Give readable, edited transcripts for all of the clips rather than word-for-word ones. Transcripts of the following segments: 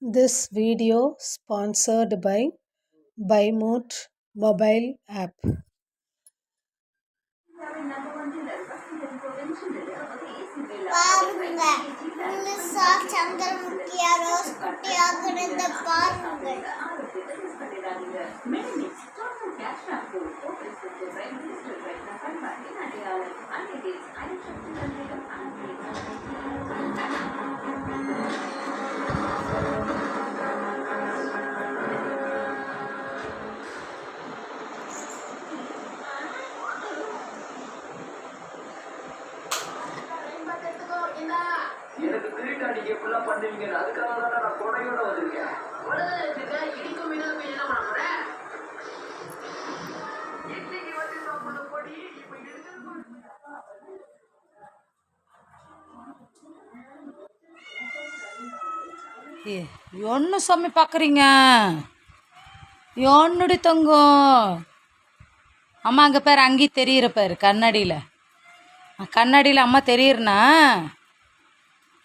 This video sponsored by BuyMote mobile app. பாருங்க முழுசா சந்திரமுகியா rose குட்டியாக இருந்த பாருங்க. எனக்கு திருட்டு அடிக்க ஃபுல்லா பண்ணுவீங்க, அதுக்காக தான் நான் கொடையோட வந்திருக்கேன். இடிக்கும் மின்னலுக்கு என்ன பண்ண போறேன்? இட்லிக்கு வச்சு சாப்பிடுற பொடி இப்ப ஒன்று சாமி பார்க்குறீங்க? ஒன்னுடி தங்கம். அம்மா அங்கே பேர் அங்கேயும் தெரிகிற பேர் கண்ணாடியில். கண்ணாடியில் அம்மா தெரியுறனா?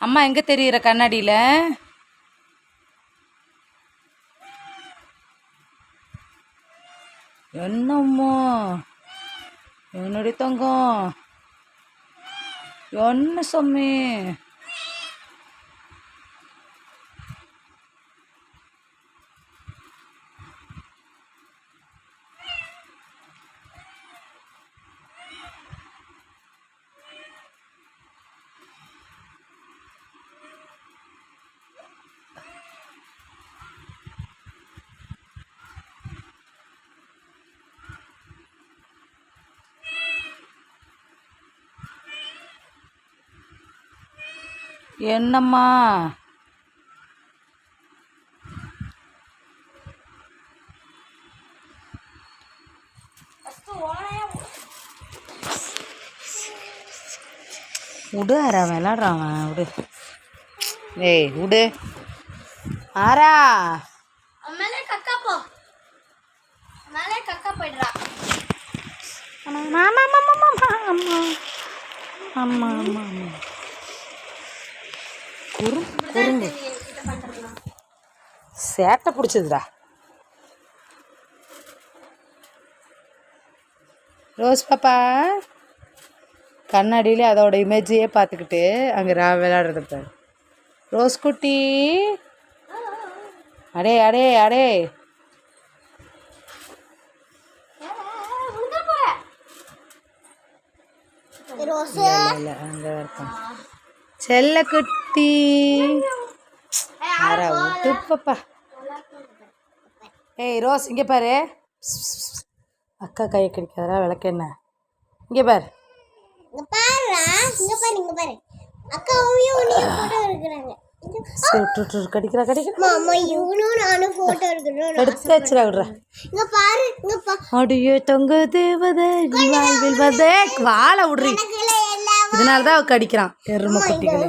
அம்மா எங்கே தெரியுற கண்ணாடியில்? என்னம்மா என்னுடைய தங்கம் என்ன சாமி? என்னம்மா விடு ஆரா, விளாட்றான் விடு. ஏய் விடு ஆரா. குறும்பு சேட்டை பிடிச்சதுடா. ரோஸ் பாப்பா கண்ணாடியிலே அதோட இமேஜையே பார்த்துக்கிட்டு அங்கே விளையாடுறது பாரு. ரோஸ் குட்டி அடே அடே அடே. இல்லை அங்கே இருக்கான் செல்ல குட்டி. ஆரா விட்டு பாப்பா. ஏய் ரோஸ் இங்கே பாரு. அக்கா கையை கிடைக்காதரா விளக்கு என்ன? இங்கே பாரு. கடிக்கிறா கடிக்கிறா. எடுத்து வச்சுடா விடுறா. அடியோ தொங்க தேவதை வாழ்வில் வதே வாழை விடுறீ. இதனால தான் அவ கடிக்கிறான் எருமை குட்டிகளே.